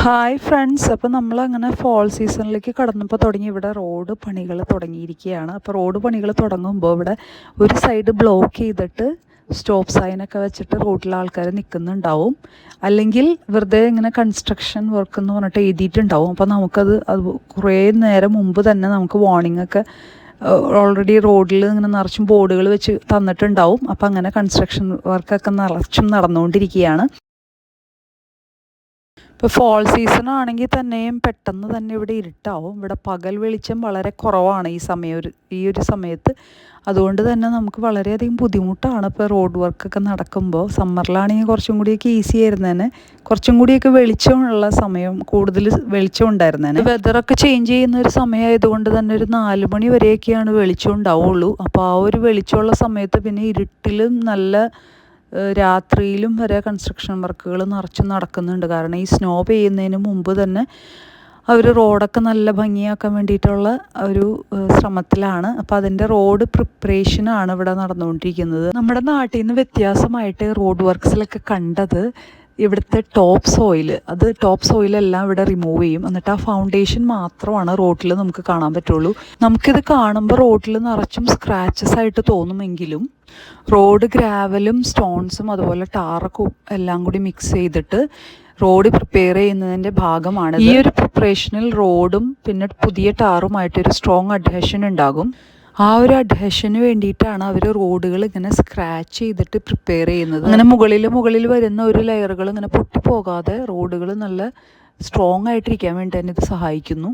Hi friends, അപ്പോൾ നമ്മളങ്ങനെ fall സീസണിലേക്ക് കടന്നപ്പോൾ തുടങ്ങി ഇവിടെ റോഡ് പണികൾ തുടങ്ങിയിരിക്കുകയാണ്. അപ്പോൾ റോഡ് പണികൾ തുടങ്ങുമ്പോൾ ഇവിടെ ഒരു സൈഡ് ബ്ലോക്ക് ചെയ്തിട്ട് സ്റ്റോപ്പ് സൈനൊക്കെ വെച്ചിട്ട് റോഡിൽ ആൾക്കാർ നിൽക്കുന്നുണ്ടാവും. അല്ലെങ്കിൽ വെറുതെ ഇങ്ങനെ കൺസ്ട്രക്ഷൻ വർക്ക് എന്ന് പറഞ്ഞിട്ട് എഴുതിയിട്ടുണ്ടാവും. അപ്പോൾ അത് കുറേ നേരം മുമ്പ് തന്നെ നമുക്ക് വാർണിംഗ് ഒക്കെ ഓൾറെഡി റോഡിൽ ഇങ്ങനെ നിറച്ചും ബോർഡുകൾ വെച്ച് തന്നിട്ടുണ്ടാവും. അപ്പോൾ അങ്ങനെ കൺസ്ട്രക്ഷൻ വർക്കൊക്കെ നിറച്ചും നടന്നുകൊണ്ടിരിക്കുകയാണ്. ഇപ്പോൾ ഫോൾ സീസൺ ആണെങ്കിൽ തന്നെയും പെട്ടെന്ന് തന്നെ ഇവിടെ ഇരുട്ടാവും. ഇവിടെ പകൽ വെളിച്ചം വളരെ കുറവാണ് ഈ ഒരു സമയത്ത്. അതുകൊണ്ട് തന്നെ നമുക്ക് വളരെയധികം ബുദ്ധിമുട്ടാണ് ഇപ്പോൾ റോഡ് വർക്കൊക്കെ നടക്കുമ്പോൾ. സമ്മറിലാണെങ്കിൽ കുറച്ചും കൂടിയൊക്കെ ഈസി ആയിരുന്നേനെ, കുറച്ചും കൂടിയൊക്കെ വെളിച്ചമുള്ള സമയം, കൂടുതൽ വെളിച്ചം ഉണ്ടായിരുന്നേനെ. വെതറൊക്കെ ചേഞ്ച് ചെയ്യുന്ന ഒരു സമയമായതുകൊണ്ട് തന്നെ ഒരു 4 മണി വരെയൊക്കെയാണ് വെളിച്ചം ഉണ്ടാവുള്ളൂ. അപ്പോൾ ആ ഒരു വെളിച്ചമുള്ള സമയത്ത് പിന്നെ ഇരുട്ടിലും നല്ല രാത്രിയിലും വരെ കൺസ്ട്രക്ഷൻ വർക്കുകൾ നിറച്ചും നടക്കുന്നുണ്ട്. കാരണം ഈ സ്നോ പെയ്യുന്നതിന് മുമ്പ് തന്നെ അവർ റോഡൊക്കെ നല്ല ഭംഗിയാക്കാൻ വേണ്ടിയിട്ടുള്ള ഒരു ശ്രമത്തിലാണ്. അപ്പോൾ അതിൻ്റെ റോഡ് പ്രിപ്പറേഷനാണ് ഇവിടെ നടന്നുകൊണ്ടിരിക്കുന്നത്. നമ്മുടെ നാട്ടിൽ നിന്ന് വ്യത്യാസമായിട്ട് റോഡ് വർക്ക്സിലൊക്കെ കണ്ടത് ഇവിടുത്തെ ടോപ്പ് സോയിലെല്ലാം ഇവിടെ റിമൂവ് ചെയ്യും. എന്നിട്ട് ആ ഫൗണ്ടേഷൻ മാത്രമാണ് റോഡിൽ നമുക്ക് കാണാൻ പറ്റുള്ളൂ. നമുക്കിത് കാണുമ്പോൾ റോഡിൽ നിറച്ചും സ്ക്രാച്ചസ് ആയിട്ട് തോന്നുമെങ്കിലും റോഡ് ഗ്രാവലും സ്റ്റോൺസും അതുപോലെ ടാറൊക്കെ എല്ലാം കൂടി മിക്സ് ചെയ്തിട്ട് റോഡ് പ്രിപ്പയർ ചെയ്യുന്നതിൻ്റെ ഭാഗമാണ്. ഈ ഒരു പ്രിപ്പറേഷനിൽ റോഡും പിന്നെ പുതിയ ടാറുമായിട്ടൊരു സ്ട്രോങ് അഡ്ഹഷൻ ഉണ്ടാകും. ആ ഒരു അഡ്ഹഷന് വേണ്ടിയിട്ടാണ് അവർ റോഡുകൾ ഇങ്ങനെ സ്ക്രാച്ച് ചെയ്തിട്ട് പ്രിപ്പയർ ചെയ്യുന്നത്. അങ്ങനെ മുകളിൽ വരുന്ന ഒരു ലെയറുകൾ ഇങ്ങനെ പൊട്ടിപ്പോകാതെ റോഡുകൾ നല്ല സ്ട്രോങ് ആയിട്ടിരിക്കാൻ വേണ്ടി തന്നെ ഇത് സഹായിക്കുന്നു.